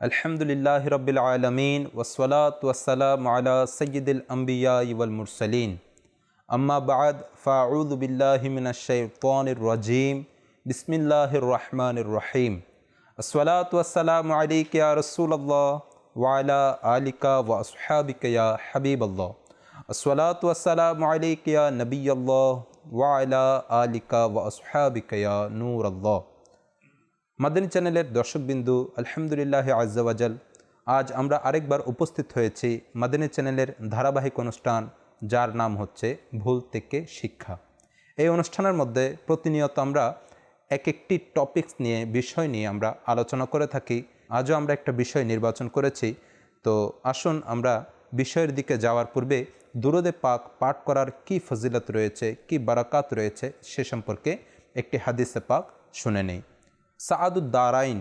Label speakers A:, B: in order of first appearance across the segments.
A: আলহামদুলিল্লাহি রাব্বিল আলামিন ওয়াসসালাতু ওয়াসসালামু আলা সাইয়্যিদিল আমবিয়াই ওয়াল মুরসালিন আম্মা বা'দ ফাআউযু বিল্লাহি মিনাশ শাইতানির রাজীম বিসমিল্লাহির রহমানির রহিম আসসালাতু ওয়াসসালামু আলাইকা ইয়া রাসূলুল্লাহ ওয়া আলা আলিকা ওয়া আসহাবিকা ইয়া হাবিবাল্লাহ আসসালাতু ওয়াসসালামু আলাইকা ইয়া নবিয়াল্লাহ ওয়া আলা আলিকা ওয়া আসহাবিকা ইয়া নূরাল্লাহ। মাদানী চ্যানেলের দর্শকবিন্দু, আলহামদুলিল্লাহ আজ্জা ওয়াজাল, আজ আমরা আরেকবার উপস্থিত হয়েছি মাদানী চ্যানেলের ধারাবাহিক অনুষ্ঠান, যার নাম হচ্ছে ভুল থেকে শিক্ষা। এই অনুষ্ঠানের মধ্যে প্রতিনিয়ত আমরা এক একটি টপিকস নিয়ে, বিষয় নিয়ে আমরা আলোচনা করে থাকি। আজও আমরা একটা বিষয় নির্বাচন করেছি। তো আসুন আমরা বিষয়ের দিকে যাওয়ার পূর্বে দুরুদে পাক পাঠ করার কি ফজিলত রয়েছে, কি বারাকাত রয়েছে, সে সম্পর্কে একটি হাদিসে পাক শুনে নেই। সাআদুদ দারাইন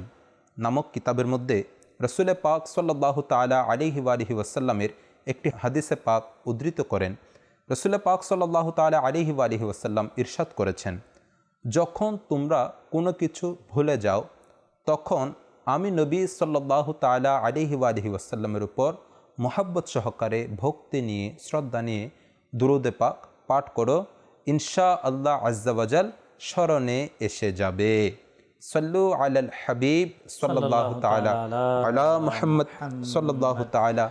A: নামক কিতাবের মধ্যে রসুল পাক সাল্লাল্লাহু তাআলা আলাইহি ওয়ালিহি ওয়াসাল্লামের একটি হাদিসে পাক উদ্ধৃত করেন। রসুল পাক সাল্লাল্লাহু তাআলা আলাইহি ওয়ালিহি ওয়াসাল্লাম ইরশাদ করেছেন, যখন তোমরা কোনো কিছু ভুলে যাও, তখন আমি নবী সাল্লাল্লাহু তাআলা আলাইহি ওয়ালিহি ওয়াসাল্লামের উপর মহব্বত সহকারে, ভক্তি নিয়ে, শ্রদ্ধা নিয়ে দুরুদে পাক পাঠ করো, ইনশা আল্লাহ আজ্জা ওয়াজাল স্মরণে এসে যাবে। সল্লু আলাল হাবিব সাল্লাল্লাহু তাআলা আলা মুহাম্মদ সাল্লাল্লাহু তাআলা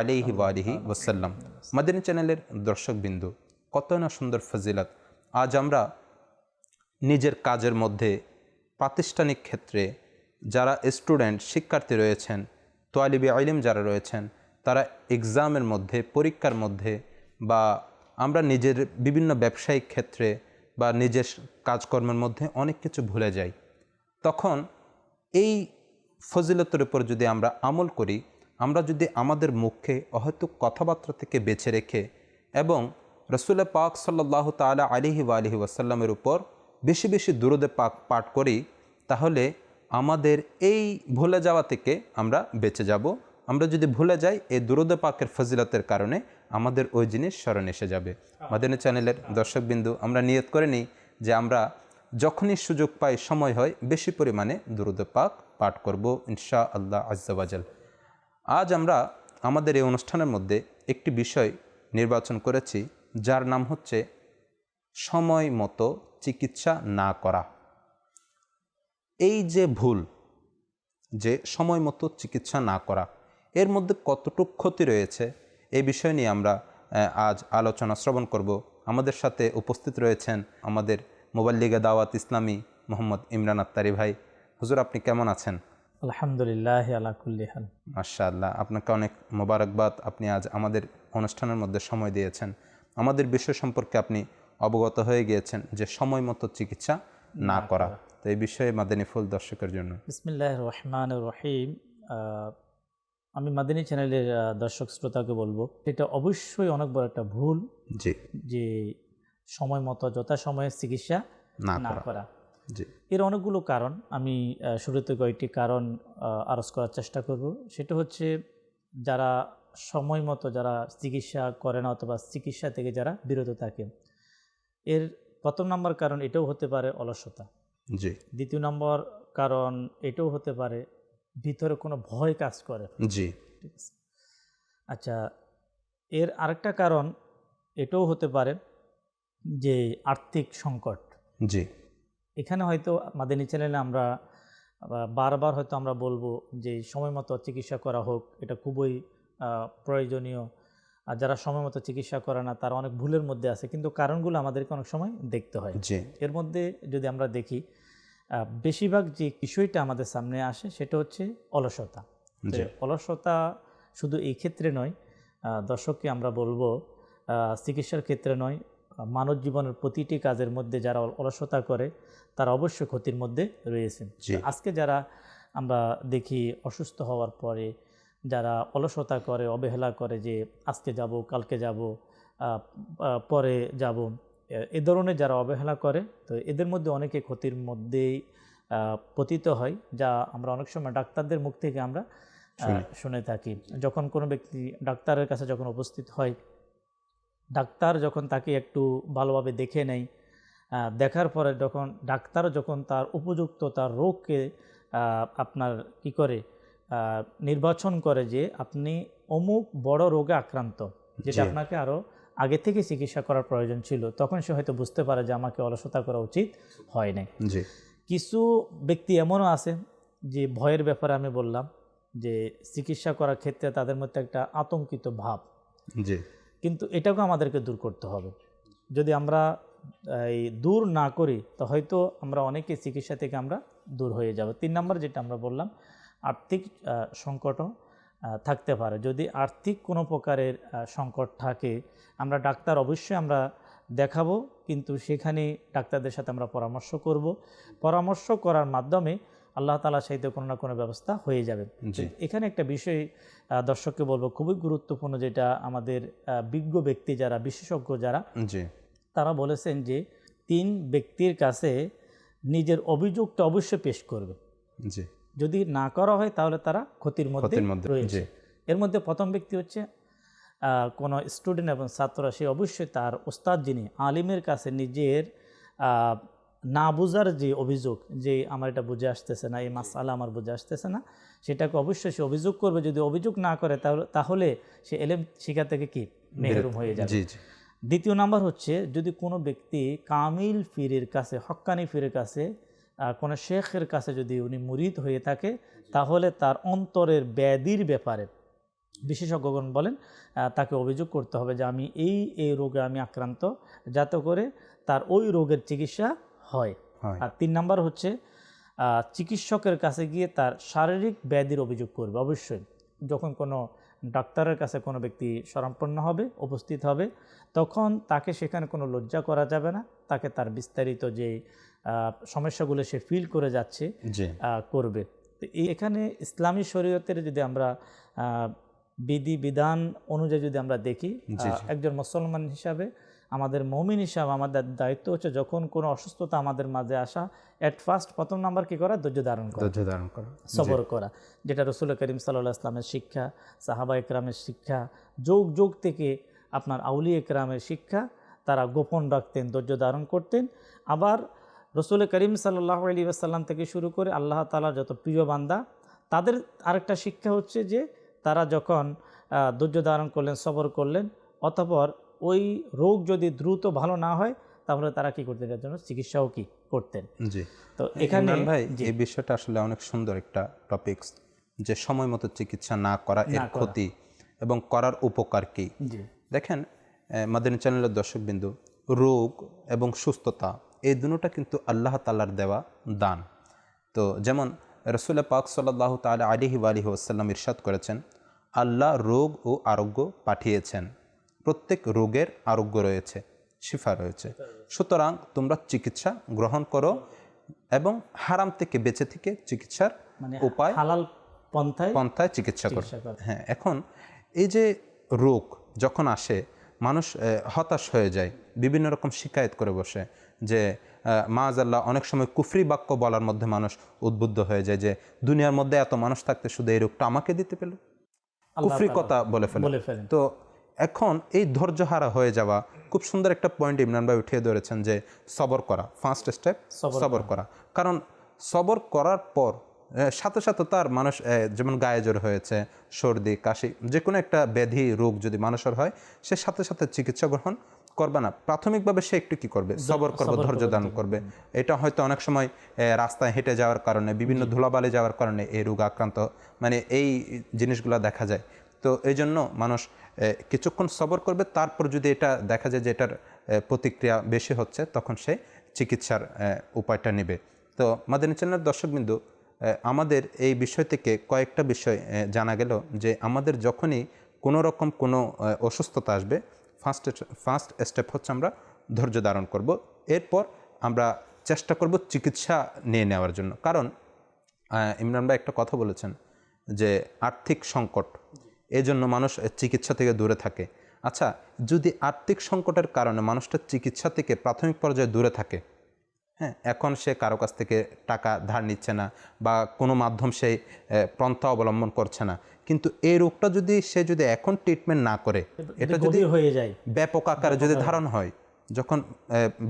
A: আলাইহি ওয়ালিহি ওয়াসাল্লাম। মাদানী চ্যানেলের দর্শকবিন্দু, কত না সুন্দর ফজিলত। আজ আমরা নিজের কাজের মধ্যে, প্রাতিষ্ঠানিক ক্ষেত্রে যারা স্টুডেন্ট, শিক্ষার্থী রয়েছেন, তালিবে ইলম যারা রয়েছেন, তারা এক্সামের মধ্যে, পরীক্ষার মধ্যে, বা আমরা নিজের বিভিন্ন ব্যবসায়িক ক্ষেত্রে বা নিজের কাজকর্মের মধ্যে অনেক কিছু ভুলে যাই। তখন এই ফজিলতের উপর যদি আমরা আমল করি, আমরা যদি আমাদের মুখে অহেতুক কথাবার্তা থেকে বেছে রেখে এবং রসুল পাক সাল্লাল্লাহু তাআলা আলাইহি ওয়ালিহি ওয়াসাল্লামের উপর বেশি বেশি দুরুদে পাক পাঠ করি, তাহলে আমাদের এই ভুলে যাওয়া থেকে আমরা বেঁচে যাব। আমরা যদি ভুলে যাই, এই দুরুদে পাকের ফজিলতের কারণে আমাদের ওই জিনিস স্মরণে এসে যাবে। মাদানী চ্যানেলের দর্শকবিন্দু, আমরা নিয়ত করে নিই যে আমরা যখনই সুযোগ পাই, সময় হয়, বেশি পরিমাণে দুরুদে পাক পাঠ করব ইনশা আল্লাহ আজ্জা ওয়াজাল। আজ আমরা আমাদের এই অনুষ্ঠানের মধ্যে একটি বিষয় নির্বাচন করেছি, যার নাম হচ্ছে সময় মতো চিকিৎসা না করা। এই যে ভুল, যে সময় মতো চিকিৎসা না করা, এর মধ্যে কতটুকু ক্ষতি রয়েছে, এই বিষয় নিয়ে আমরা আজ আলোচনা শ্রবণ করব। আমাদের সাথে উপস্থিত রয়েছেন আমাদের মুবাল্লিগে দাওয়াত ইসলামী মোহাম্মদ ইমরান আত্তারি ভাই। হুজুর, আপনি কেমন আছেন?
B: আলহামদুলিল্লাহ আলা কুল্লি হাল।
A: মাশাআল্লাহ, আপনাকে অনেক মোবারকবাদ। আপনি আজ আমাদের অনুষ্ঠানের মধ্যে সময় দিয়েছেন, আমাদের বিষয় সম্পর্কে আপনি অবগত হয়ে গিয়েছেন যে সময় মতো চিকিৎসা না করা। তো এই বিষয়ে মাদানী ফুল দর্শকের জন্য।
B: বিসমিল্লাহির রহমানির রহিম। আমি মাদানী চ্যানেলের দর্শক শ্রোতাকে বলবো, এটা অবশ্যই অনেক বড় একটা ভুল যে সময় মতো যথাসময়ে চিকিৎসা না করা। এর অনেকগুলো কারণ, আমি শুরুতে কয়েকটি কারণ আরজ করার চেষ্টা করব। সেটা হচ্ছে, যারা সময় মতো যারা চিকিৎসা করে না অথবা চিকিৎসা থেকে যারা বিরত থাকে, এর প্রথম নম্বর কারণ এটাও হতে পারে অলসতা। দ্বিতীয় নম্বর কারণ এটাও হতে পারে ভিতরে কোনো ভয় কাজ করে। ঠিক আছে। আচ্ছা, এর আরেকটা কারণ এটাও হতে পারে যে আর্থিক সংকট। এখানে হয়তো মাদানী চ্যানেলে আমরা বারবার হয়তো আমরা বলবো যে সময় মতো চিকিৎসা করা হোক, এটা খুবই প্রয়োজনীয়। আর যারা সময় মতো চিকিৎসা করে না, তারা অনেক ভুলের মধ্যে আছে, কিন্তু কারণগুলো আমাদেরকে অনেক সময় দেখতে হয়। এর মধ্যে যদি আমরা দেখি, বেশিরভাগ যে বিষয়টা আমাদের সামনে আসে সেটা হচ্ছে অলসতা। অলসতা শুধু এই ক্ষেত্রে নয়, দর্শককে আমরা বলবো চিকিৎসার ক্ষেত্রে নয়, মানব জীবনের প্রতিটি কাজের মধ্যে যারা অলসতা করে তারা অবশ্যই ক্ষতির মধ্যে রয়েছে। আজকে যারা আমরা দেখি অসুস্থ হওয়ার পরে যারা অলসতা করে, অবহেলা করে, যে আজকে যাব, কালকে যাব, পরে যাব, এ ধরনের যারা অবহেলা করে, তো এদের মধ্যে অনেকে ক্ষতির মধ্যেই পতিত হয়, যা আমরা অনেক সময় ডাক্তারদের মুখ থেকে আমরা শুনে থাকি। যখন কোনো ব্যক্তি ডাক্তারের কাছে যখন উপস্থিত হয়, ডাক্তার যখন তাকে একটু ভালোভাবে দেখে নেয়, দেখার পরে যখন ডাক্তার যখন তার উপযুক্ত তার রোগকে আপনার কি করে নির্বাচন করে যে আপনি অমুক বড় রোগে আক্রান্ত, যেটা আপনাকে আরও আগে থেকে চিকিৎসা করার প্রয়োজন ছিল, তখন সে হয়তো বুঝতে পারে যে আমাকে অলসতা করা উচিত হয় নাই। কিছু ব্যক্তি এমনও আছে যে ভয়ের ব্যাপারে আমি বললাম যে চিকিৎসা করার ক্ষেত্রে তাদের মধ্যে একটা আতঙ্কিত ভাব, কিন্তু এটাকে আমাদেরকে দূর করতে হবে। যদি আমরা এই দূর না করি তো হয়তো আমরা অনেকে চিকিৎসা থেকে আমরা দূর হয়ে যাব। 3 নম্বর যেটা আমরা বললাম, আর্থিক সংকটও থাকতে পারে। যদি আর্থিক কোনো প্রকারের সংকট থাকে, আমরা ডাক্তার অবশ্যই আমরা দেখাবো, কিন্তু সেখানে ডাক্তারদের সাথে আমরা পরামর্শ করব। পরামর্শ করার মাধ্যমে আল্লাহ তাআলা সাথে কোনো না কোনো ব্যবস্থা হয়ে যাবে। এখানে একটা বিষয় দর্শককে বলবো খুবই গুরুত্বপূর্ণ, যেটা আমাদের বিজ্ঞ ব্যক্তি যারা, বিশেষজ্ঞ যারা, তারা বলেছেন যে 3 ব্যক্তির কাছে নিজের অভিযোগটা অবশ্যই পেশ করবে। যদি না করা হয় তাহলে তারা ক্ষতির মধ্যে রয়েছে। এর মধ্যে প্রথম ব্যক্তি হচ্ছে কোনো স্টুডেন্ট এবং ছাত্ররা, সে অবশ্যই তার ওস্তাদ যিনি আলিমের কাছে নিজের না বোঝার যে অভিযোগ, যে আমার এটা বুঝে আসতেছে না, এই মাসআলা আমার বুঝে আসতেছে না, সেটাকে অবশ্যই সে অভিযোগ করবে। যদি অভিযোগ না করে তাহলে সে এলেম শিক্ষা থেকে কি মেহরুম হয়ে যাবে। দ্বিতীয় নাম্বার হচ্ছে, যদি কোনো ব্যক্তি কামিল পীরের কাছে, হক্কানি পীরের কাছে, কোনো শেখের কাছে যদি উনি মুরিদ হয়ে থাকে, তাহলে তার অন্তরের ব্যাধির ব্যাপারে বিশেষজ্ঞগণ বলেন তাকে অভিযোগ করতে হবে যে আমি এই রোগে আমি আক্রান্ত, যাতে করে তার ওই রোগের চিকিৎসা হয়। আর 3 নাম্বার হচ্ছে চিকিৎসকের কাছে গিয়ে তার শারীরিক ব্যাধির অভিযোগ করবে। অবশ্যই যখন কোনো ডাক্তারের কাছে কোনো ব্যক্তি শরণাপন্ন হবে, উপস্থিত হবে, তখন তাকে সেখানে কোনো লজ্জা করা যাবে না। তাকে তার বিস্তারিত যে সমস্যাগুলো সে ফিল করে যাচ্ছে করবে। তো এখানে ইসলামী শরীয়তের যদি আমরা বিধি বিধান অনুযায়ী যদি আমরা দেখি, একজন মুসলমান হিসাবে, আমাদের মুমিন হিসাবে আমাদের দায়িত্ব হচ্ছে যখন কোনো অসুস্থতা আমাদের মাঝে আসা, প্রথম নাম্বার কি করা? ধৈর্য ধারণ করা, সবর করা, যেটা রাসূল করিম সাল্লাল্লাহু আলাইহি ওয়াসাল্লামের শিক্ষা, সাহাবা একরামের শিক্ষা, যুগ থেকে আপনার আউলিয়া একরামের শিক্ষা, তারা গোপন রাখতেন, ধৈর্য ধারণ করতেন। আবার রাসূল করিম সাল্লাল্লাহু আলাইহি ওয়াসাল্লাম থেকে শুরু করে আল্লাহ তাআলার যত প্রিয় বান্দা, তাদের আরেকটা শিক্ষা হচ্ছে যে তারা যখন ধৈর্য ধারণ করলেন, সবর করলেন, অতঃপর ওই রোগ যদি দ্রুত ভালো না হয় তাহলে তারা কি করতেন, এর জন্য চিকিৎসাও কি করতেন। তো এখানে
A: ভাই এই বিষয়টা আসলে অনেক সুন্দর একটা টপিকস, যে সময় মতো চিকিৎসা না করা এর ক্ষতি এবং করার উপকার কি। দেখেন মাদানী চ্যানেলের দর্শকবিন্দু, রোগ এবং সুস্থতা এই দুটোটা কিন্তু আল্লাহ তাআলার দেওয়া দান। তো যেমন রাসূল পাক সাল্লাল্লাহু তাআলা আলাইহি ওয়াসাল্লাম ইরশাদ করেছেন, আল্লাহ রোগ ও আরোগ্য পাঠিয়েছেন, প্রত্যেক রোগের আরোগ্য রয়েছে, শিফা রয়েছে। সুতরাং তোমরা চিকিৎসা গ্রহণ করো এবং হারাম থেকে বেঁচে থেকে চিকিৎসার উপায়,
B: হালাল
A: পন্থায় চিকিৎসা করো। হ্যাঁ, এখন এই যে রোগ যখন আসে, মানুষ হতাশ হয়ে যায়, বিভিন্ন রকম শিকায়ত করে বসে, যে মাআযাল্লাহ অনেক সময় কুফরি বাক্য বলার মধ্যে মানুষ উদ্বুদ্ধ হয়ে যায়, যে দুনিয়ার মধ্যে এত মানুষ থাকতে শুধু এই রোগটা আমাকে দিতে পেল, কুফরি কথা বলে ফেলেন। তো এখন এই ধৈর্য হারা হয়ে যাওয়া, খুব সুন্দর একটা পয়েন্ট ইমরান ভাই উঠিয়ে ধরেছেন, যে সবর করা, ফার্স্ট স্টেপ সবর করা। কারণ সবর করার পর সাথে সাথে তার মানুষ, যেমন গায়ে জ্বর হয়েছে, সর্দি কাশি, যে কোনো একটা ব্যাধি রোগ যদি মানুষের হয়, সে সাথে সাথে চিকিৎসা গ্রহণ করবে না, প্রাথমিকভাবে সে একটু কি করবে, সবর করবে, ধৈর্য ধারণ করবে। এটা হয়তো অনেক সময় রাস্তায় হেঁটে যাওয়ার কারণে, বিভিন্ন ধুলাবালি যাওয়ার কারণে এই রোগ আক্রান্ত, মানে এই জিনিসগুলো দেখা যায়। তো এই জন্য মানুষ কিছুক্ষণ সবর করবে, তারপর যদি এটা দেখা যায় যে এটার প্রতিক্রিয়া বেশি হচ্ছে, তখন সে চিকিৎসার উপায়টা নেবে। তো মাদানী চ্যানেলের দর্শকবিন্দু, আমাদের এই বিষয় থেকে কয়েকটা বিষয় জানা গেল, যে আমাদের যখনই কোনো রকম কোনো অসুস্থতা আসবে, ফার্স্ট স্টেপ হচ্ছে আমরা ধৈর্য ধারণ করব, এরপর আমরা চেষ্টা করব চিকিৎসা নিয়ে নেওয়ার জন্য। কারণ ইমরান ভাই একটা কথা বলেছেন যে আর্থিক সংকট, এজন্য মানুষ চিকিৎসা থেকে দূরে থাকে। আচ্ছা, যদি আর্থিক সংকটের কারণে মানুষটা চিকিৎসা থেকে প্রাথমিক পর্যায়ে দূরে থাকে, হ্যাঁ, এখন সে কারো কাছ থেকে টাকা ধার নিচ্ছে না বা কোনো মাধ্যম সেই পন্থা অবলম্বন করছে না, কিন্তু এই রোগটা যদি সে এখন ট্রিটমেন্ট না করে, এটা যদি
B: হয়ে যায়,
A: ব্যাপক আকারে যদি ধারণ হয়, যখন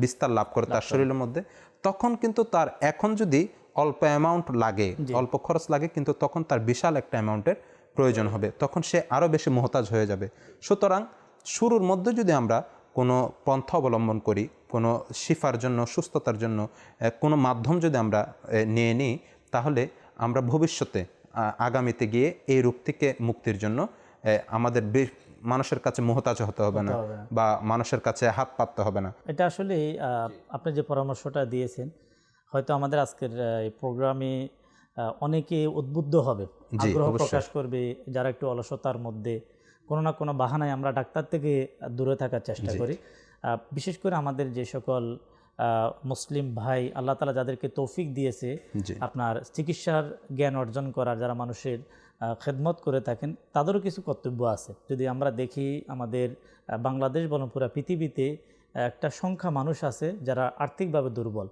A: বিস্তার লাভ করে তার শরীরের মধ্যে, তখন কিন্তু তার এখন যদি অল্প অ্যামাউন্ট লাগে, অল্প খরচ লাগে, কিন্তু তখন তার বিশাল একটা অ্যামাউন্টের প্রয়োজন হবে, তখন সে আরও বেশি মোহতাজ হয়ে যাবে। সুতরাং শুরুর মধ্যে যদি আমরা কোনো পন্থা অবলম্বন করি, কোনো শিফার জন্য, সুস্থতার জন্য কোনো মাধ্যম যদি আমরা নিয়ে নিই, তাহলে আমরা ভবিষ্যতে আগামীতে গিয়ে এই রোগ থেকে মুক্তির জন্য আমাদের মানুষের কাছে মোহতাজ হতে হবে না বা মানুষের কাছে হাত পাততে হবে না।
B: এটা আসলে আপনি যে পরামর্শটা দিয়েছেন, হয়তো আমাদের আজকের এই প্রোগ্রামে অনেকে উদ্বুদ্ধ হবে, আগ্রহ প্রকাশ করবে, যারা একটু অলসতার মধ্যে কোনো না কোনো বাহানায় আমরা ডাক্তার থেকে দূরে থাকার চেষ্টা করি। বিশেষ করে আমাদের যে সকল মুসলিম ভাই আল্লাহ তাআলা যাদেরকে তৌফিক দিয়েছে আপনার চিকিৎসার জ্ঞান অর্জন করার, যারা মানুষের খেদমত করে থাকেন, তাদেরও কিছু কর্তব্য আছে। যদি আমরা দেখি আমাদের বাংলাদেশ বলুন পুরা পৃথিবীতে একটা সংখ্যা মানুষ আছে যারা আর্থিকভাবে দুর্বল,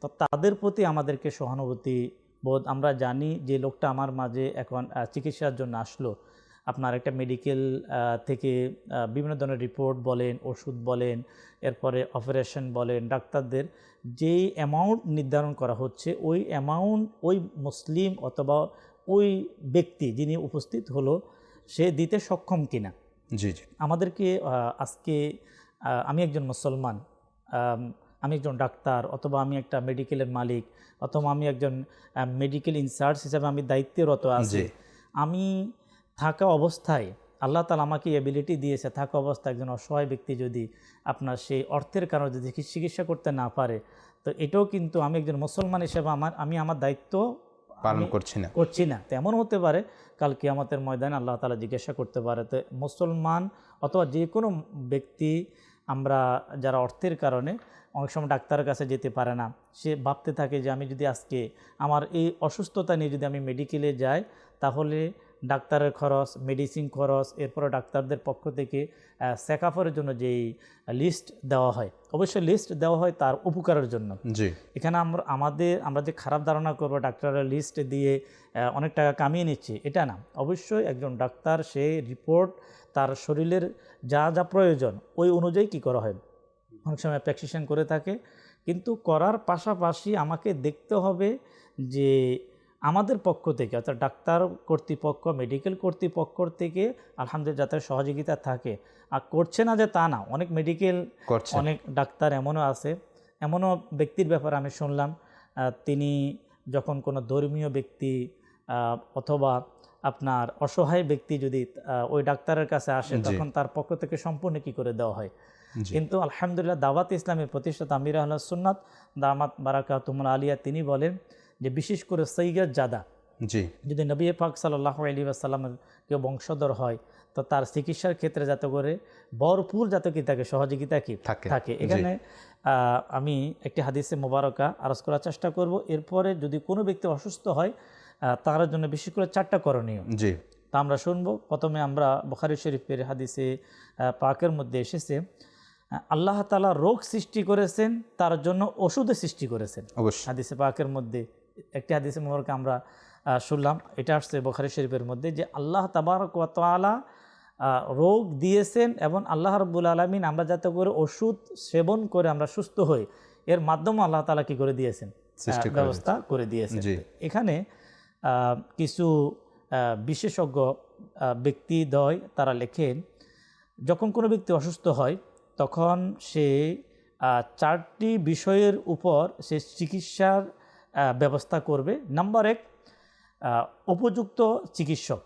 B: তো তাদের প্রতি আমাদেরকে সহানুভূতি বোধ, আমরা জানি যে লোকটা আমার মাঝে এখন চিকিৎসার জন্য আসলো, আপনার একটা মেডিকেল থেকে বিভিন্ন ধরনের রিপোর্ট বলেন, ওষুধ বলেন, এরপরে অপারেশন বলেন, ডাক্তারদের যেই অ্যামাউন্ট নির্ধারণ করা হচ্ছে, ওই অ্যামাউন্ট ওই মুসলিম অথবা ওই ব্যক্তি যিনি উপস্থিত হলো সে দিতে সক্ষম কিনা। আমাদেরকে আজকে আমি একজন মুসলমান, আমি একজন ডাক্তার, অথবা আমি একটা মেডিকেলের মালিক, অথবা আমি একজন মেডিকেল ইনচার্জ হিসাবে আমি দায়িত্বরত আছি, আমি থাকা অবস্থায় আল্লাহ তাআলা আমাকে এবিলিটি দিয়েছে, থাকা অবস্থায় একজন অসহায় ব্যক্তি যদি আপনার সেই অর্থের কারণে যদি চিকিৎসা করতে না পারে, তো এটাও কিন্তু আমি একজন মুসলমান হিসেবে আমি আমার দায়িত্ব
A: পালন করছি না।
B: তেমন হতে পারে কাল কিয়ামতের ময়দানে আল্লাহ তাআলা জিজ্ঞাসা করতে পারে। তো মুসলমান অথবা যে কোনো ব্যক্তি, আমরা যারা অর্থের কারণে অনেক সময় ডাক্তারের কাছে যেতে পারে না, সে ভাবতে থাকে যে আমি যদি আজকে আমার এই অসুস্থতা নিয়ে যদি আমি মেডিকেলে যাই, তাহলে ডাক্তারের খরচ, মেডিসিন খরচ, এরপরে ডাক্তারদের পক্ষ থেকে চেকআপের জন্য যেই লিস্ট দেওয়া হয়, অবশ্যই লিস্ট দেওয়া হয় তার উপকারের জন্য। এখানে আমরা যে খারাপ ধারণা করবো ডাক্তারের লিস্ট দিয়ে অনেক টাকা কামিয়ে নিচ্ছে, এটা না। অবশ্যই একজন ডাক্তার সে রিপোর্ট, তার শরীরের যা যা প্রয়োজন ওই অনুযায়ী কী করা হয়, অনেক সময় প্রেসক্রিপশন করে থাকে, কিন্তু করার পাশাপাশি আমাকে দেখতে হবে যে আমাদের পক্ষ থেকে, অর্থাৎ ডাক্তার কর্তৃপক্ষ, মেডিকেল কর্তৃপক্ষ থেকে আলহামদুলিল্লাহ যাতে সহযোগিতা থাকে। আর করছে না যে তা না, অনেক মেডিকেল, অনেক ডাক্তার এমনও আছে, এমনও ব্যক্তির ব্যাপারে আমি শুনলাম, তিনি যখন কোনো ধর্মীয় ব্যক্তি অথবা আপনার অসহায় ব্যক্তি যদি ওই ডাক্তারের কাছে আসে, তখন তার পক্ষ থেকে সম্পূর্ণ কী করে দেওয়া হয়। কিন্তু আলহামদুলিল্লাহ দাওয়াত ইসলামের প্রতিষ্ঠাতা আমির আহলে সুন্নাত দামাত বারাকাতুহুল আলিয়া তিনি বলেন যে বিশেষ করে সৈয়দ জাদা যদি নবী পাক সাল্লাল্লাহু আলাইহি ওয়াসাল্লামের কেউ বংশধর হয়, তো তার চিকিৎসার ক্ষেত্রে যাতে করে ভরপুর যাতে কি থাকে সহযোগিতা কি থাকে। এখানে আমি একটি হাদিসে মোবারকা আরজ করার চেষ্টা করব। এরপরে যদি কোনো ব্যক্তি অসুস্থ হয়, তার জন্য বিশেষ করে 4টা করণীয় তা আমরা শুনবো। প্রথমে আমরা বুখারী শরীফের হাদিসে পাকের মধ্যে এসেছে, আল্লাহ তাআলা রোগ সৃষ্টি করেছেন, তার জন্য ওষুধ সৃষ্টি করেছেন। হাদিসে পাকের মধ্যে একটি হাদিসে মোবারকা আমরা শুনলাম, এটা আসছে বুখারী শরীফের মধ্যে, যে আল্লাহ তাবারক ওয়া তাআলা রোগ দিয়েছেন এবং আল্লাহ রাব্বুল আলামিন আমরা যাতে করে ওষুধ সেবন করে আমরা সুস্থ হই, এর মাধ্যমে আল্লাহ তাআলা কি করে দিয়েছেন, ব্যবস্থা করে দিয়েছেন। এখানে কিছু বিশেষজ্ঞ ব্যক্তিদ্বয় তারা লেখেন, যখন কোনো ব্যক্তি অসুস্থ হয় তখন সে 4টি বিষয়ের উপর সে চিকিৎসার ব্যবস্থা করবে। নাম্বার 1, উপযুক্ত চিকিৎসক,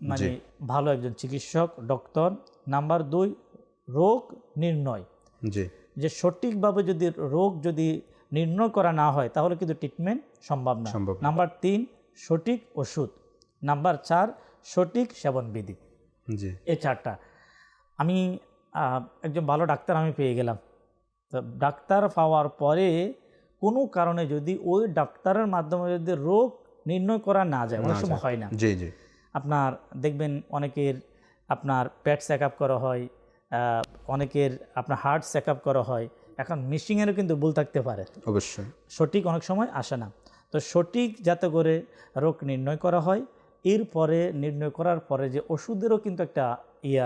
B: মানে ভালো একজন চিকিৎসক, ডক্টর। নাম্বার 2, রোগ নির্ণয়, যে সঠিকভাবে যদি রোগ যদি নির্ণয় করা না হয় তাহলে কিন্তু ট্রিটমেন্ট সম্ভব না। নাম্বার 3, সঠিক ওষুধ। নাম্বার 4, সঠিক সেবনবিধি। এই 4টা আমি একজন ভালো ডাক্তার আমি পেয়ে গেলাম। তো ডাক্তার পাওয়ার পরে কোনো কারণে যদি ওই ডাক্তারের মাধ্যমে যদি রোগ নির্ণয় করা না যায়, অনেক সময় হয় না, আপনার দেখবেন অনেকের আপনার পেট চেক আপ করা হয়, অনেকের আপনার হার্ট চেক আপ করা হয়। এখন মিশিংয়েরও কিন্তু ভুল থাকতে পারে, অবশ্যই সঠিক অনেক সময় আসে না। তো সঠিক যাতে করে রোগ নির্ণয় করা হয়, এরপরে নির্ণয় করার পরে যে ওষুধেরও কিন্তু একটা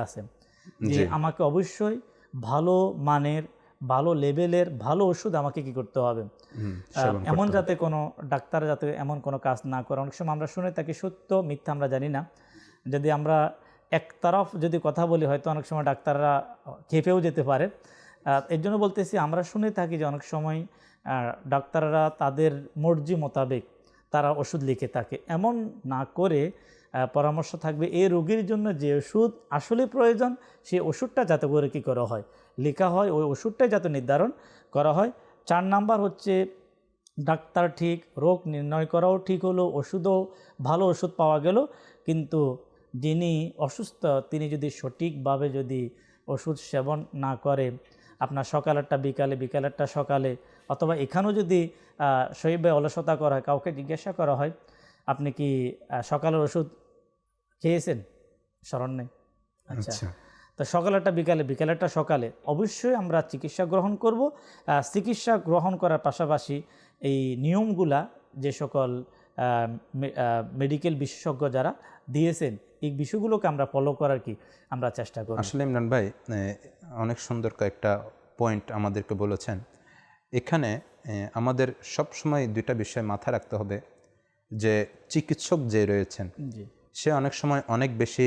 B: আছে, যে আমাকে অবশ্যই ভালো মানের ভালো লেভেলের ভালো ওষুধ আমাকে কি করতে হবে, এমন যাতে কোনো ডাক্তার যাতে এমন কোনো কাজ না করে। অনেক সময় আমরা শুনে থাকি, সত্য মিথ্যা আমরা জানি না, যদি আমরা একতরফ যদি কথা বলি হয়তো অনেক সময় ডাক্তাররা খেপেও যেতে পারে। এর জন্য বলতেছি, আমরা শুনে থাকি যে অনেক সময় ডাক্তাররা তাদের মর্জি মোতাবেক তারা ওষুধ লিখে থাকে। এমন না করে পরামর্শ থাকবে এই রোগীর জন্য যে ওষুধ আসলে প্রয়োজন সেই ওষুধটা যাতে করে কী করা হয়, লেখা হয়, ওই ওষুধটাই যাতে নির্ধারণ করা হয়। 4 নাম্বার হচ্ছে ডাক্তার ঠিক, রোগ নির্ণয় করাও ঠিক হলো, ওষুধও ভালো ওষুধ পাওয়া গেল, কিন্তু যিনি অসুস্থ তিনি যদি সঠিকভাবে যদি ওষুধ সেবন না করে, আপনার সকালেরটা বিকালে, বিকালেরটা সকালে, অথবা এখানেও যদি শরীরে অলসতা করা হয়, কাউকে জিজ্ঞাসা করা হয় আপনি কি সকালের ওষুধ খেয়েছেন, স্মরণ নেই, আচ্ছা, তো সকালেরটা বিকালে, বিকালেরটা সকালে, অবশ্যই আমরা চিকিৎসা গ্রহণ করব। চিকিৎসা গ্রহণ করার পাশাপাশি এই নিয়মগুলা যে সকল মেডিকেল বিশেষজ্ঞ যারা দিয়েছেন এই বিষয়গুলোকে আমরা ফলো করার কি আমরা চেষ্টা করি।
A: আসলে ইমরান ভাই অনেক সুন্দর কয়েকটা পয়েন্ট আমাদেরকে বলেছেন। এখানে আমাদের সব সময় দুইটা বিষয় মাথায় রাখতে হবে, যে চিকিৎসক যে রয়েছেন সে অনেক সময় অনেক বেশি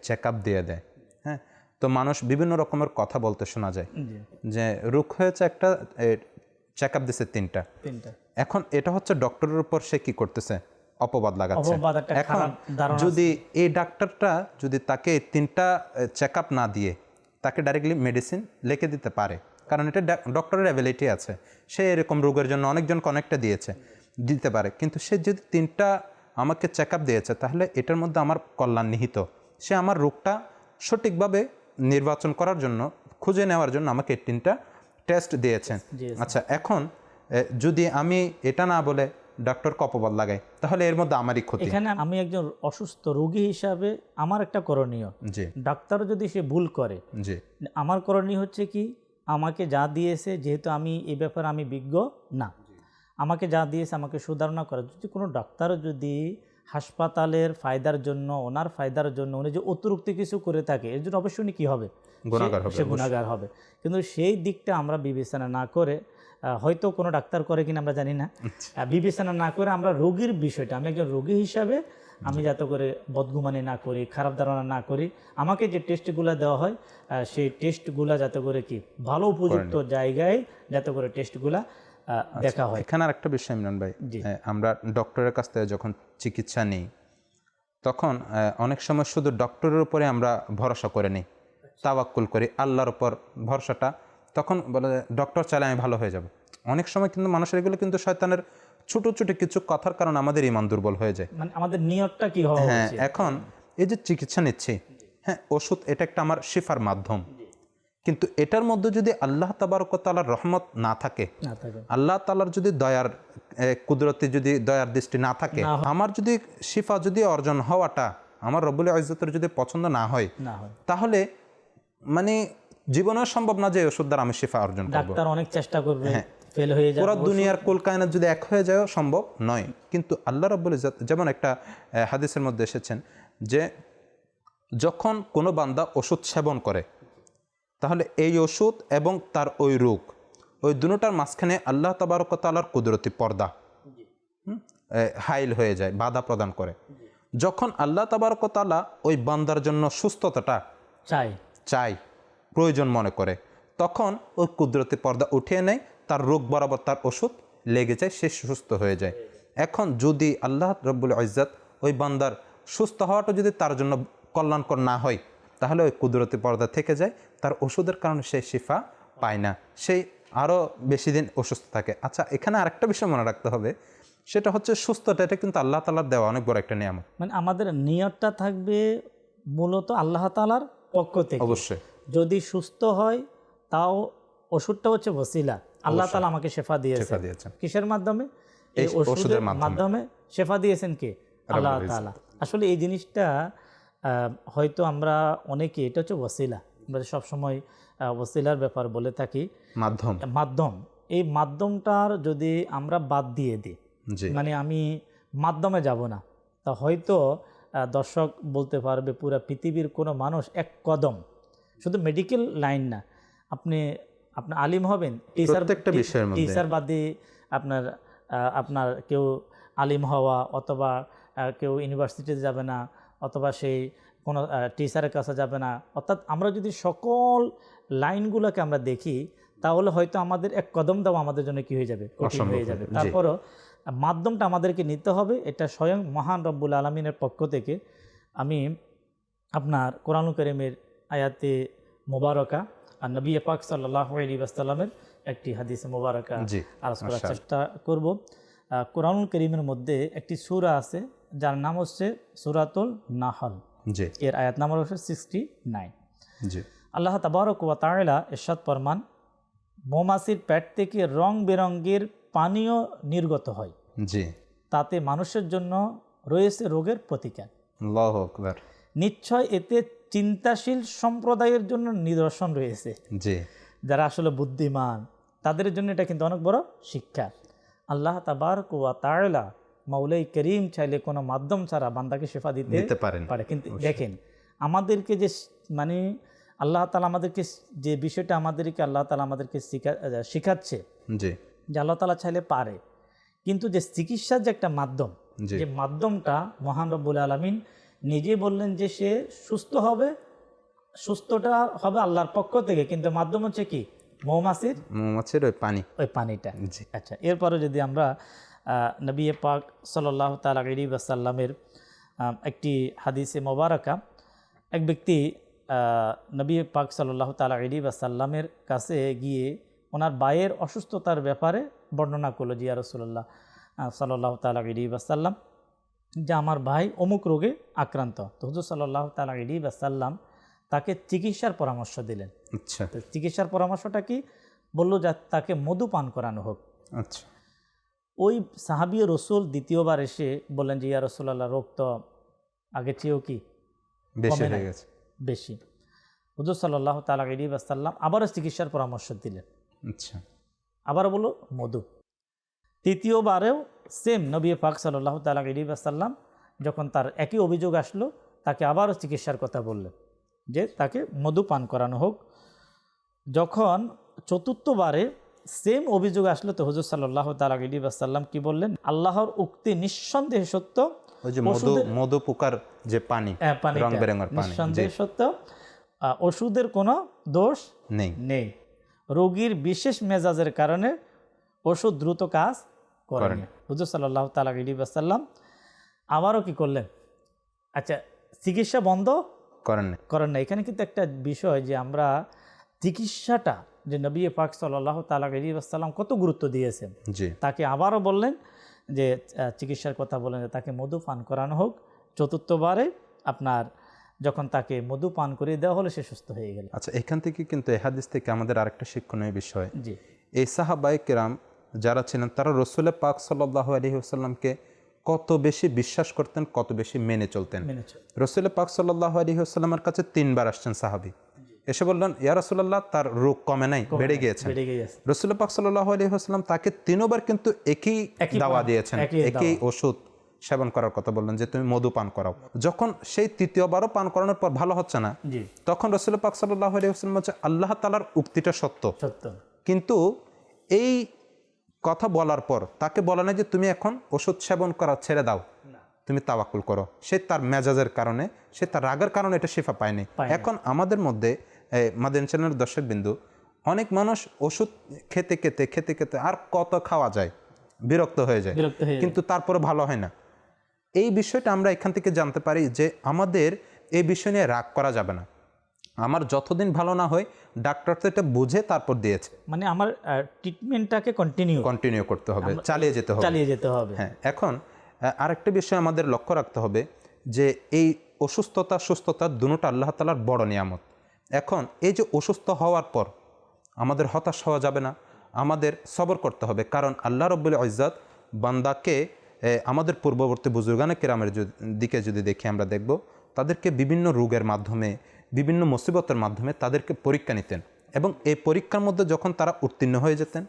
A: চেক আপ দিয়ে দেয়। হ্যাঁ, তো মানুষ বিভিন্ন রকমের কথা বলতে শোনা যায় যে রোগ হয়েছে একটা, চেক আপ দিচ্ছে তিনটা। এখন এটা হচ্ছে ডক্টরের উপর সে কি করতেছে, অপবাদ লাগাচ্ছে। এখন যদি এই ডাক্তারটা যদি তাকে 3টা চেক আপ না দিয়ে তাকে ডাইরেক্টলি মেডিসিন লিখে দিতে পারে, কারণ এটা ডক্টরের অ্যাবিলিটি আছে, সে এরকম রোগের জন্য অনেকজনকে অনেকটা দিতে পারে, কিন্তু সে যদি 3টা আমাকে চেক আপ দিয়েছে তাহলে এটার মধ্যে আমার কল্যাণ নিহিত। সে আমার রোগটা সঠিকভাবে নির্বাচন করার জন্য, খুঁজে নেওয়ার জন্য আমাকে 3টা টেস্ট দিয়েছেন। আচ্ছা, এখন যদি আমি এটা না বলে ডক্টরকে অপবাদ লাগাই তাহলে এর মধ্যে আমারই ক্ষতি।
B: এখানে আমি একজন অসুস্থ রোগী হিসাবে আমার একটা করণীয়, ডাক্তারও যদি সে ভুল করে, আমার করণীয় হচ্ছে কি, আমাকে যা দিয়েছে, যেহেতু আমি এই ব্যাপারে আমি বিজ্ঞ না, আমাকে যা দিয়েছে আমাকে সুধারণা করা। যদি কোনো ডাক্তারও যদি হাসপাতালের ফায়দার জন্য, ওনার ফায়দার জন্য উনি যে অতিরিক্ত কিছু করে থাকে, এর জন্য অবশ্যই উনি কী হবে, সে গুনাহগার হবে। কিন্তু সেই দিকটা আমরা বিবেচনা না করে, হয়তো কোনো ডাক্তার করে কিনা আমরা জানি না, বিবেচনা না করে আমরা রোগীর বিষয়টা, আমি একজন রোগী হিসাবে আমি যাতে করে বদগুমানি না করি, খারাপ ধারণা না করি, আমাকে যে টেস্টগুলো দেওয়া হয় সেই টেস্টগুলো যাতে করে কি ভালো উপযুক্ত জায়গায় যাতে করে টেস্টগুলা দেখা হয়।
A: এখানে আর একটা বিষয় ইমরান ভাই, আমরা ডক্টরের কাছ থেকে যখন চিকিৎসা নিই তখন অনেক সময় শুধু ডক্টরের উপরে আমরা ভরসা করে নিই, তাওয়াক্কুল করি আল্লাহর উপর ভরসাটা, তখন বলে ডক্টর চাইলে আমি ভালো হয়ে যাব। অনেক সময় কিন্তু মানুষের এগুলো কিন্তু শয়তানের ছোট ছোট কিছু কথার কারণে আমাদের ঈমান দুর্বল হয়ে যায়।
B: মানে আমাদের নিয়তটা কি হওয়া উচিত।
A: হ্যাঁ, এখন এই যে চিকিৎসা নিচ্ছি, হ্যাঁ ওষুধ এটা একটা আমার শিফার মাধ্যম, কিন্তু এটার মধ্যে যদি আল্লাহ তাবারক ওয়া তাআলার রহমত না থাকে, আল্লাহ তাআলার যদি দয়ার কুদরতি যদি দয়ার দৃষ্টি না থাকে, আমার যদি শিফা যদি অর্জন হওয়াটা আমার রব্বুল ইজ্জতের যদি পছন্দ না হয়, তাহলে মানে জীবনেও সম্ভব না যে ওষুধ দ্বারা আমি শিফা অর্জন করব।
B: ডাক্তার অনেক চেষ্টা করবে, ফেল হয়ে যাবে,
A: পুরো দুনিয়ার কুল কায়নাত যদি এক হয়ে যায় সম্ভব নয়। কিন্তু আল্লাহ রব্বুল ইজ্জত, যেমন একটা হাদিসের মধ্যে এসেছেন যে যখন কোনো বান্দা ওষুধ সেবন করে তাহলে এই ওষুধ এবং তার ওই রোগ, ওই দুটোটার মাঝখানে আল্লাহ তাবারক ওয়া তাআলার কুদরতি পর্দা হাইল হয়ে যায়, বাধা প্রদান করে। যখন আল্লাহ তাবারক ওয়া তাআলা ওই বান্দার জন্য সুস্থতাটা চাই প্রয়োজন মনে করে, তখন ওই কুদরতি পর্দা উঠিয়ে নেয়, তার রোগ বরাবর তার ওষুধ লেগে যায়, সে সুস্থ হয়ে যায়। এখন যদি আল্লাহ রব্বুল ইজ্জত ওই বান্দার সুস্থ হওয়াটা যদি তার জন্য কল্যাণকর না হয়, তাহলে ওই কুদরতি পর্দা থেকে যায়, তার ওষুধের কারণে সে শিফা পায় না, সেই আরও বেশি দিন অসুস্থ থাকে। আচ্ছা, এখানে আরেকটা বিষয় মনে রাখতে হবে, সেটা হচ্ছে সুস্থতা, এটা কিন্তু আল্লাহ তাআলার দেওয়া অনেক বড় একটা নিয়ামত।
B: মানে আমাদের নিয়তটা থাকবে মূলত আল্লাহ তাআলার পক্ষ থেকে।
A: অবশ্যই
B: যদি সুস্থ হয় তাও ওষুধটা হচ্ছে ওসিলা, আল্লাহ তাআলা আমাকে শেফা দিয়েছেন। কিসের মাধ্যমে? এই ওষুধের মাধ্যমে শেফা দিয়েছেন কে? আল্লাহ তাআলা। আসলে এই জিনিসটা হয়তো আমরা অনেকে, এটা হচ্ছে ওসিলা, আমরা সবসময় ওসিলার ব্যাপার বলে থাকি, মাধ্যম। এই মাধ্যমটার যদি আমরা বাদ দিয়ে দিই, মানে আমি মাধ্যমে যাব না, তা হয়তো দর্শক বলতে পারবে পুরো পৃথিবীর কোনো মানুষ এক কদম, শুধু মেডিকেল লাইন না, আপনি আপনার আলিম হবেন,
A: প্রত্যেকটা বিষয়ের মধ্যে
B: টিচার বাদে আপনার আপনার কেউ আলিম হওয়া, অথবা কেউ ইউনিভার্সিটিতে যাবে না, অথবা সেই কোনো টিচারের কাছে যাবে না। অর্থাৎ আমরা যদি সকল লাইনগুলোকে আমরা দেখি, তাহলে হয়তো আমাদের এক কদম দাও আমাদের জন্য কি হয়ে যাবে, কঠিন হয়ে যাবে। তারপরও মাধ্যমটা আমাদেরকে নিতে হবে, এটা স্বয়ং মহান রব্বুল আলমিনের পক্ষ থেকে। আমি আপনার কোরআনুল কারীমের আয়াতে মোবারকা আর নবী পাক সাল্লাল্লাহু আলাইহি ওয়াসাল্লামের একটি হাদিসে মোবারকা আলোচ করার চেষ্টা করব। কোরআনুল কারীমের মধ্যে একটি সূরা আছে যার নাম হচ্ছে সূরাতুল নাহল, এর আয়াত নাম্বার হচ্ছে 69। আল্লাহ তাবারক ওয়া তাআলা ইরশাদ ফরমান, মৌমাছির পেট থেকে রং বেরঙের পানীয় নির্গত হয়, তাতে মানুষের জন্য রয়েছে রোগের প্রতিকার। আল্লাহু আকবার। নিশ্চয় এতে চিন্তাশীল সম্প্রদায়ের জন্য নিদর্শন রয়েছে, যারা আসলে বুদ্ধিমান তাদের জন্য এটা কিন্তু অনেক বড় শিক্ষা। আল্লাহ তাবারক ওয়া তাআলা মাওলাই করিম চাইলে কোনো মাধ্যম ছাড়া বান্দাকে শিফা দিতে পারে। কিন্তু দেখেন আমাদেরকে যে মানে আল্লাহ তাআলা আমাদেরকে যে বিষয়টা আমাদেরকে আল্লাহ তাআলা আমাদেরকে শিখাচ্ছে, যে আল্লাহ তাআলা চাইলে পারে, কিন্তু যে চিকিৎসার যে একটা মাধ্যম, যে মাধ্যমটা মহান রব্বুল আলামিন নিজে বললেন যে সে সুস্থ হবে, সুস্থটা হবে আল্লাহর পক্ষ থেকে, কিন্তু মাধ্যম হচ্ছে কি, মৌমাছির ওই পানিটা। আচ্ছা, এরপরে যদি আমরা নবী পাক সাল্লাল্লাহু তাআলা আলাইহি ওয়াসাল্লামের একটি হাদিসে মোবারকা, এক ব্যক্তি নবী পাক সাল্লাল্লাহু তাআলা আলাইহি ওয়াসাল্লামের কাছে গিয়ে ওনার ভাইয়ের অসুস্থতার ব্যাপারে বর্ণনা করলো, যে ইয়া রাসূলুল্লাহ সাল্লাল্লাহু তাআলা আলাইহি ওয়াসাল্লাম, যে আমার ভাই অমুক রোগে আক্রান্ত। তো হুজুর সাল্লাল্লাহু তাআলা আলাইহি ওয়াসাল্লাম তাকে চিকিৎসার পরামর্শ দিলেন। আচ্ছা, চিকিৎসার পরামর্শটা কি বললো, যে তাকে মধু পান করানো হোক। আচ্ছা, ওই সাহাবী রাসূল দ্বিতীয়বার এসে বললেন যে ইয়া রাসূলুল্লাহ, রোগ তো আগে চেয়েও কি বেশি হয়ে গেছে, বেশি। হুজুর সাল্লাল্লাহু তাআলা আলাইহি ওয়াসাল্লাম আবারও চিকিৎসার পরামর্শ দিলেন। আচ্ছা, আবার বলল মধু। তৃতীয়বারেও সেম নবী পাক সাল্লাল্লাহু তাআলা আলাইহি ওয়াসাল্লাম যখন তার একই অভিযোগ আসলো, তাকে আবারও চিকিৎসার কথা বললেন, যে তাকে মধু পান করানো হোক। যখন চতুর্থবারে সেম অভিযোগ আসলো, তো হুজুর সাল্লাল্লাহু তাআলা আলাইহি ওয়াসাল্লাম কি বললেন, আল্লাহর উক্তি নিঃসন্দেহে সত্য, ওই যে মধু পোকার যে পানি, রং বেরঙের পানি, নিঃসন্দেহে সত্য, ওষুধের কোনো দোষ নেই। রোগীর বিশেষ মেজাজের কারণে ওষুধ দ্রুত কাজ করেনি। হুজুর সাল্লাল্লাহু তাআলা আলাইহি ওয়াসাল্লাম আবারও কি করলেন, আচ্ছা, চিকিৎসা বন্ধ করেন না। এখানে কিন্তু একটা বিষয়, যে আমরা চিকিৎসাটা, যে নবী পাক সাল্লাল্লাহু তাআলা আলাইহি ওয়াসাল্লাম কত গুরুত্ব দিয়েছেন, তাকে আবারও বললেন যে চিকিৎসার কথা বলেন, যে তাকে মধু পান করানো হোক। চতুর্থবারে আপনার যখন তাকে মধু পান করিয়ে দেওয়া হলো, সে সুস্থ হয়ে গেল।
A: আচ্ছা, এখান থেকে কিন্তু এই হাদিস থেকে আমাদের আরেকটা শিক্ষণীয় বিষয়, এই সাহাবায়ে কেরাম যারা ছিলেন, তারা রাসূল পাক সাল্লাল্লাহু আলাইহি ওয়াসাল্লামকে কত বেশি বিশ্বাস করতেন, কত বেশি মেনে চলতেন। রাসূল পাক সাল্লাল্লাহু আলাইহি ওয়াসাল্লামের কাছে 3 বার আসছেন সাহাবী, এসে বললেন, ইয়া রাসূলুল্লাহ, তার রোগ কমে নাই, বেড়ে গিয়েছে। রাসূল পাক সাল্লাল্লাহু আলাইহি ওয়াসাল্লাম তাকে 3 বার কিন্তু একই দাওয়া দিয়েছেন, একই ওষুধ সেবন করার কথা বললেন, যে তুমি মধু পান করাও। যখন সেই তৃতীয়বারও পান করানোর পর ভালো হচ্ছে না, তখন রাসূল পাক সাল্লাল্লাহু আলাইহি ওয়াসাল্লাম বলছে, আল্লাহ তাআলার উক্তিটা সত্য, কিন্তু এই কথা বলার পর তাকে বলা না যে তুমি এখন ওষুধ সেবন করা ছেড়ে দাও, তুমি তাওয়াক্কুল করো। সে তার মেজাজের কারণে, সে তার রাগের কারণে এটা শিফা পায়নি। এখন আমাদের মধ্যে মাদানী চ্যানেলের দর্শকবিন্দু, অনেক মানুষ ওষুধ খেতে খেতে আর কত খাওয়া যায়, বিরক্ত হয়ে যায়, কিন্তু তারপরে ভালো হয় না। এই বিষয়টা আমরা এখান থেকে জানতে পারি যে আমাদের এই বিষয় নিয়ে রাগ করা যাবে না। আমার যতদিন ভালো না হয়, ডাক্তার তো এটা বুঝে তারপর দিয়েছে,
B: মানে আমার ট্রিটমেন্টটাকে কন্টিনিউ করতে হবে, চালিয়ে যেতে হবে।
A: হ্যাঁ, এখন আরেকটা বিষয় আমাদের লক্ষ্য রাখতে হবে, যে এই অসুস্থতা সুস্থতা দুটোটা আল্লাহ তাআলার বড় নিয়ামত। এখন এই যে অসুস্থ হওয়ার পর আমাদের হতাশ হওয়া যাবে না, আমাদের সবর করতে হবে, কারণ আল্লাহ রাব্বুল ইজ্জত বান্দাকে, আমাদের পূর্ববর্তী বুজুর্গানে কেরামের দিকে যদি দেখি, আমরা দেখব তাদেরকে বিভিন্ন রোগের মাধ্যমে, বিভিন্ন মুসিবতের মাধ্যমে তাদেরকে পরীক্ষা নিতেন, এবং এই পরীক্ষার মধ্যে যখন তারা উত্তীর্ণ হয়ে যেতেন,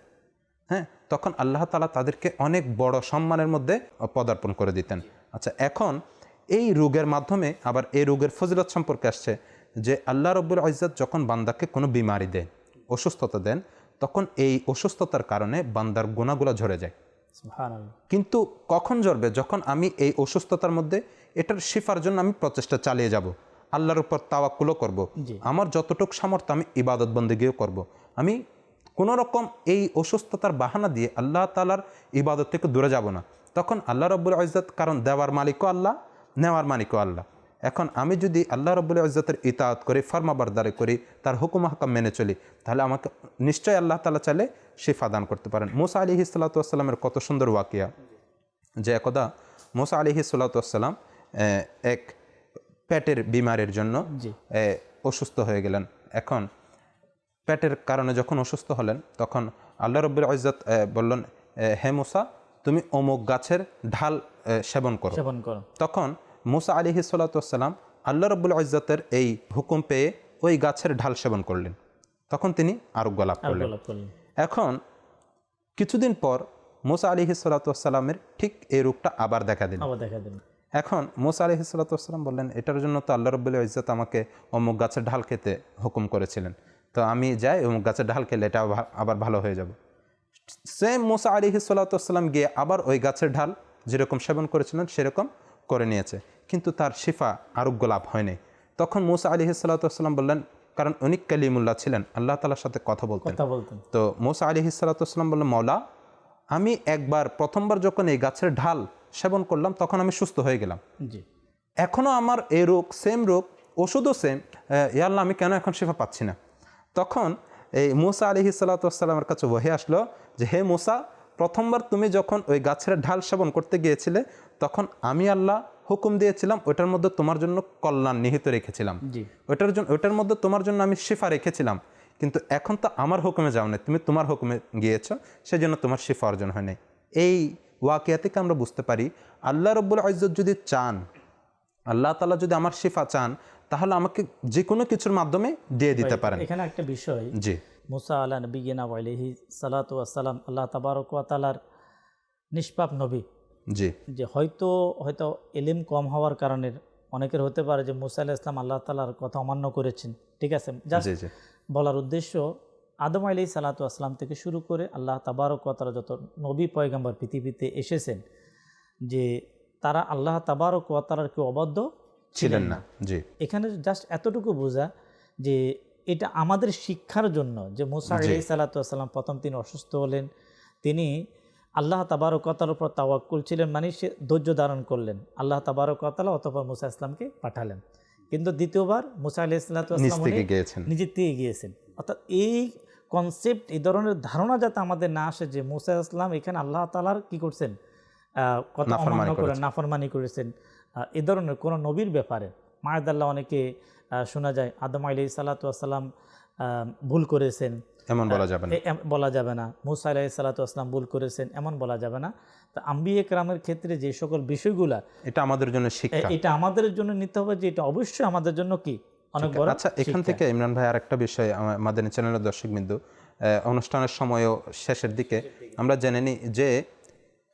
A: হ্যাঁ, তখন আল্লাহ তাআলা তাদেরকে অনেক বড় সম্মানের মধ্যে পদার্পণ করে দিতেন। আচ্ছা, এখন এই রোগের মাধ্যমে আবার এই রোগের ফজিলত সম্পর্কে আসছে, যে আল্লাহ রাব্বুল ইজ্জত যখন বান্দাকে কোনো বিমারি দেয়, অসুস্থতা দেন, তখন এই অসুস্থতার কারণে বান্দার গুনাহগুলো ঝরে যায়।
B: সুবহানাল্লাহ।
A: কিন্তু কখন ঝরবে? যখন আমি এই অসুস্থতার মধ্যে এটার শিফার জন্য আমি প্রচেষ্টা চালিয়ে যাব, আল্লাহর উপর তাওয়াক্কুলও করব,
B: জি।
A: আমার যতটুকু সামর্থ্য আমি ইবাদত বন্দেগীও করব। আমি কোনো রকম এই অসুস্থতার বাহানা দিয়ে আল্লাহ তাআলার ইবাদত থেকে দূরে যাব না। তখন আল্লাহ রাব্বুল ইজ্জত, কারণ দেওয়ার মালিকও আল্লাহ, নেওয়ার মালিকও আল্লাহ। এখন আমি যদি আল্লাহ রাব্বুল ইজ্জতের ইতাআত করি, ফরমাবরদারি করি, তার হুকুম হাকাম মেনে চলি, তাহলে আমাকে নিশ্চয়ই আল্লাহ তাআলা চাইলে শিফা দান করতে পারেন। মুসা আলাইহিস সালাতু ওয়াস সালামের কত সুন্দর ওয়াকিয়া, যে একদা মুসা আলাইহিস সালাতু ওয়াস সালাম এক পেটের বিমারির জন্য অসুস্থ হয়ে গেলেন। এখন পেটের কারণে যখন অসুস্থ হলেন, তখন আল্লাহ রাব্বুল ইজ্জত বললেন, হে মুসা, তুমি অমুক গাছের ঢাল সেবন করো। তখন মুসা আলাইহিস সালাতু ওয়াস সালাম আল্লাহ রাব্বুল ইজ্জতের এই হুকুম পেয়ে ওই গাছের ঢাল সেবন করলেন, তখন তিনি আরোগ্য লাভ করলেন। এখন কিছুদিন পর মুসা আলাইহিস সালাতু ওয়াস সালামের ঠিক এই রোগটা আবার দেখা দিল। এখন মুসা আলাইহিস সালাতু ওয়াস সালাম বললেন, এটার জন্য তো আল্লাহ রাব্বুল ইজ্জত আমাকে অমুক গাছের ঢাল খেতে হুকুম করেছিলেন, তো আমি যাই অমুক গাছের ঢাল খেলে এটা আবার ভালো হয়ে যাব। সেম মুসা আলাইহিস সালাতু ওয়াস সালাম গিয়ে আবার ওই গাছের ঢাল যেরকম সেবন করেছিলেন সেরকম করে নিয়েছে, কিন্তু তার শিফা আরোগ্য লাভ হয়নি। তখন মুসা আলাইহিস সালাতু ওয়াস সালাম বললেন, কারণ উনি কালিমুল্লাহ ছিলেন, আল্লাহ তাআলার সাথে কথা বলতেন। তো মুসা আলাইহিস সালাতু ওয়াস সালাম বললেন, মওলা, আমি প্রথমবার যখন এই গাছের ঢাল সেবন করলাম তখন আমি সুস্থ হয়ে গেলাম, এখনও আমার এই রোগ, সেম রোগ, ওষুধও সেম, ইয়া আল্লাহ, আমি কেন এখন শিফা পাচ্ছি না? তখন এই মুসা আলাইহিস সালাতু ওয়াস সালামের কাছে ওহী আসলো যে, হে মুসা, প্রথমবার তুমি যখন ওই গাছের ঢাল সেবন করতে গিয়েছিলে, তখন আমি আল্লাহ হুকুম দিয়েছিলাম, ওইটার মধ্যে তোমার জন্য কল্যাণ নিহিত রেখেছিলাম, ওইটার মধ্যে তোমার জন্য আমি শিফা রেখেছিলাম, কিন্তু এখন তো আমার হুকুমে যাও না, তুমি তোমার হুকুমে গিয়েছো, সেই জন্য তোমার শিফা অর্জন হয় নাই। এই ওয়াকিয়া থেকে আমরা বুঝতে পারি, আল্লাহ রাব্বুল ইজ্জত যদি চান, আল্লাহ তাআলা যদি আমার শিফা চান, তাহলে আমাকে যে কোনো কিছুর মাধ্যমে দিয়ে দিতে পারেন।
B: এখানে একটা বিষয়,
A: জি,
B: মুসা আলা নবিয়িনা ওয়া আলাইহি সালাতু ওয়াস সালাম আল্লাহ তাবারক ওয়া তাআলার নিষ্পাপ নবী।
A: জি,
B: যে হয়তো ইলম কম হওয়ার কারণে অনেকের হতে পারে যে মুসা আলাইহিস সালাম আল্লাহ তাআলার কথা অমান্য করেছেন, ঠিক আছে। জাস্ট বলার উদ্দেশ্য, আদম আলাইহিস সালাতু ওয়াস সালাম থেকে শুরু করে আল্লাহ তাবারক ওয়া তাআলা যত নবী পয়গম্বর পৃথিবীতে এসেছেন, যে তারা আল্লাহ তাবারক ওয়া তাআলার কেউ অবাধ্য ছিলেন না। জি, এখানে জাস্ট এতটুকু বোঝা যে এটা আমাদের শিক্ষার জন্য, যে মুসা আলাইহিস সালাতু ওয়াস সালাম প্রথম তিনি অসুস্থ হলেন, তিনি আল্লাহ তাবারক ওয়া তাআলার উপর তাওয়াক্কুল ছিলেন, মানে সে ধৈর্য ধারণ করলেন, আল্লাহ তাবারক ওয়া তাআলা অতঃপর মুসা ইসলামকে পাঠালেন। কিন্তু দ্বিতীয়বার মুসা আলাইহিস সালাতু ওয়াস সালাম নিজে থেকে গিয়েছেন। অর্থাৎ এই কনসেপ্ট, এই ধরনের ধারণা যাতে আমাদের না আসে যে মুসা ইসলাম এখানে আল্লাহ তাআলার কি করছেন, কথা অমান্য করেন, নাফরমানি করেছেন, এ ধরনের কোনো নবীর ব্যাপারে মায়াদাল্লাহ অনেকে শোনা যায় আদম আলাইহিস সালাতু ওয়াস সালাম ভুল করেছেন, এমন বলা যাবে না। মুসা আলাইহিস সালাতু ওয়াস সালাম ভুল করেছেন, এমন বলা যাবে না। তো আম্বিয়া কেরামের ক্ষেত্রে যে সকল বিষয়গুলা, এটা আমাদের জন্য শিক্ষা, এটা আমাদের জন্য নিতে হবে, যে এটা অবশ্যই আমাদের জন্য কি অনেক বড়। আচ্ছা, এখান থেকে ইমরান ভাই আরেকটা বিষয়, মাদানী চ্যানেলের দর্শকবৃন্দ, অনুষ্ঠানের সময়ও শেষের দিকে আমরা জেনে নিই যে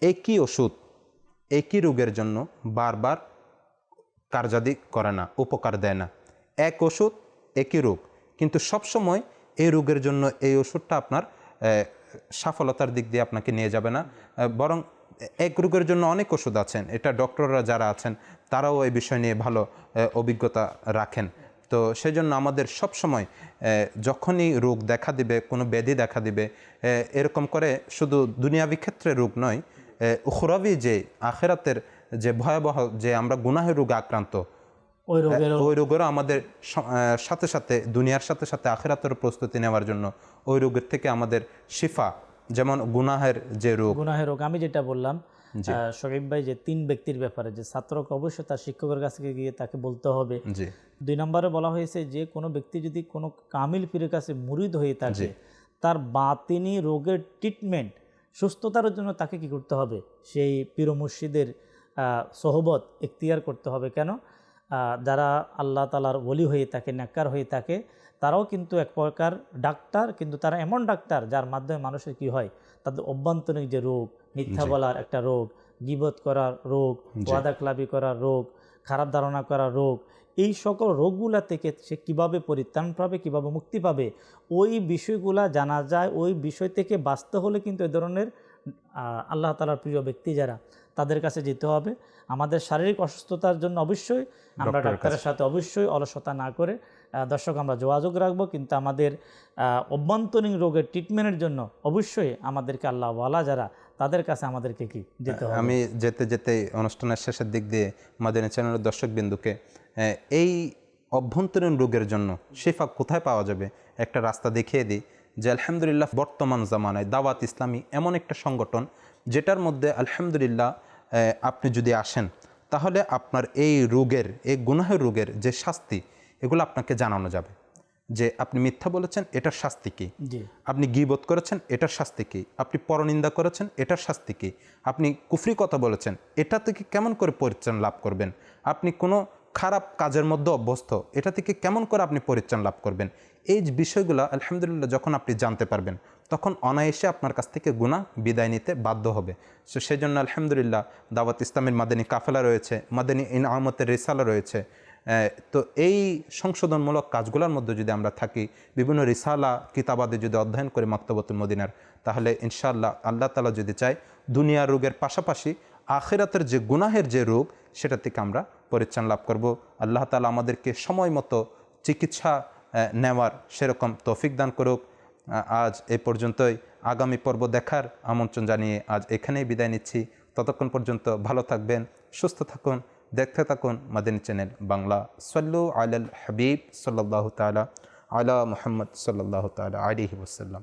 B: একই ওষুধ একই রোগের জন্য বারবার কার্যাদি করে না, উপকার দেয় না। এক ওষুধ একই রোগ, কিন্তু সবসময় এই রোগের জন্য এই ওষুধটা আপনার সফলতার দিক দিয়ে আপনাকে নিয়ে যাবে না, বরং এক রোগের জন্য অনেক ওষুধ আছেন, এটা ডক্টররা যারা আছেন তারাও এই বিষয় নিয়ে ভালো অভিজ্ঞতা রাখেন। তো সেই জন্য আমাদের সবসময় যখনই রোগ দেখা দিবে, কোনো ব্যাধি দেখা দিবে, এরকম করে শুধু দুনিয়াবি ক্ষেত্রে রোগ নয়, উখরাবি যে আখিরাতের যে ভয়াবহ, যে আমরা গুনাহের রোগে আক্রান্ত, ওই রোগেরও আমাদের সাথে সাথে, দুনিয়ার সাথে সাথে আখিরাতের প্রস্তুতি নেওয়ার জন্য ওই রোগের থেকে আমাদের শিফা, যেমন গুনাহের যে রোগ, আমি যেটা বললাম শরীফ ভাই, যে 3 ব্যক্তির ব্যাপারে, যে ছাত্রকে অবশ্যই তার শিক্ষকের কাছে গিয়ে তাকে বলতে হবে। 2 নম্বরে বলা হয়েছে যে কোনো ব্যক্তি যদি কোনো কামিল পীরের কাছে মুরিদ হয়ে থাকে, তার বাতিনি রোগের ট্রিটমেন্ট, সুস্থতার জন্য তাকে কি করতে হবে, সেই পীর মুর্শিদের সোহবত এখতিয়ার করতে হবে। কেন? যারা আল্লাহ তাআলার ওলি হয়ে থাকে, নেককার হয়ে থাকে, তারাও কিন্তু এক প্রকার ডাক্তার, কিন্তু তারা এমন ডাক্তার যার মাধ্যমে মানুষের কি হয়, তাদের অভ্যন্তরীণ যে রোগ, মিথ্যা বলার একটা রোগ, গীবত করার রোগ, ওয়াদাখলাপি করার রোগ, খারাপ ধারণা করা রোগ, এই সকল রোগগুলা থেকে সে কিভাবে পরিত্রাণ পাবে, কিভাবে মুক্তি পাবে, ওই বিষয়গুলা জানা যায়। ওই বিষয় থেকে বাঁচতে হলে কিন্তু এই ধরনের আল্লাহ তাআলার প্রিয় ব্যক্তি যারা, তাদের কাছে যেতে হবে। আমাদের শারীরিক অসুস্থতার জন্য অবশ্যই আমরা ডাক্তারের সাথে অবশ্যই অলসতা না করে দর্শক আমরা যোগাযোগ রাখবো, কিন্তু আমাদের অভ্যন্তরীণ রোগের ট্রিটমেন্টের জন্য অবশ্যই আমাদেরকে আল্লাহওয়ালা যারা, তাদের কাছে আমাদেরকে কি যেতে হবে।
A: আমি যেতে যেতে অনুষ্ঠানের শেষের দিক দিয়ে মাদানী চ্যানেলের দর্শকবিন্দুকে এই অভ্যন্তরীণ রোগের জন্য শিফা কোথায় পাওয়া যাবে একটা রাস্তা দেখিয়ে দিই। যে আলহামদুলিল্লাহ বর্তমান জামানায় দাওয়াত ইসলামী এমন একটা সংগঠন যেটার মধ্যে আলহামদুলিল্লাহ আপনি যদি আসেন তাহলে আপনার এই রোগের, এই গুনাহের রোগের যে শাস্তি, এগুলো আপনাকে জানানো যাবে। যে আপনি মিথ্যা বলেছেন, এটার শাস্তি কী, আপনি গীবত করেছেন, এটার শাস্তি কী, আপনি পরনিন্দা করেছেন, এটার শাস্তি কী, আপনি কুফরি কথা বলেছেন, এটা থেকে কেমন করে পরিত্রাণ লাভ করবেন, আপনি কোনো খারাপ কাজের মধ্যে অভ্যস্ত, এটা থেকে কেমন করে আপনি পরিত্রাণ লাভ করবেন, এই বিষয়গুলো আলহামদুলিল্লাহ যখন আপনি জানতে পারবেন তখন অনায়াসে আপনার কাছ থেকে গুনাহ বিদায় নিতে বাধ্য হবে। সো সেই জন্য আলহামদুলিল্লাহ দাওয়াত ইসলামের মাদানী কাফেলা রয়েছে, মাদানী ইনআমতের রিসালা রয়েছে। তো এই সংশোধনমূলক কাজগুলোর মধ্যে যদি আমরা থাকি, বিভিন্ন রিসালা কিতাবাদে যদি অধ্যয়ন করি মাকতাবাতুল মদিনার, তাহলে ইনশাআল্লাহ আল্লাহ তাআলা যদি চায় দুনিয়ার রোগের পাশাপাশি আখিরাতের যে গুনাহের যে রোগ, সেটা থেকে আমরা পরিত্রাণ লাভ করব। আল্লাহ তাআলা আমাদেরকে সময় মতো চিকিৎসা নেওয়ার সেরকম তৌফিক দান করুক। আজ এই পর্যন্তই, আগামী পর্ব দেখার আমন্ত্রণ জানিয়ে আজ এখানেই বিদায় নিচ্ছি। ততক্ষণ পর্যন্ত ভালো থাকবেন, সুস্থ থাকুন, দেখতে থাকুন মাদানী চ্যানেল বাংলা। সাল্লু আলাল হাবিব সাল্লাল্লাহু তাআলা আলা মুহাম্মদ সাল্লাল্লাহু তাআলা আলাইহি ওয়াসাল্লাম।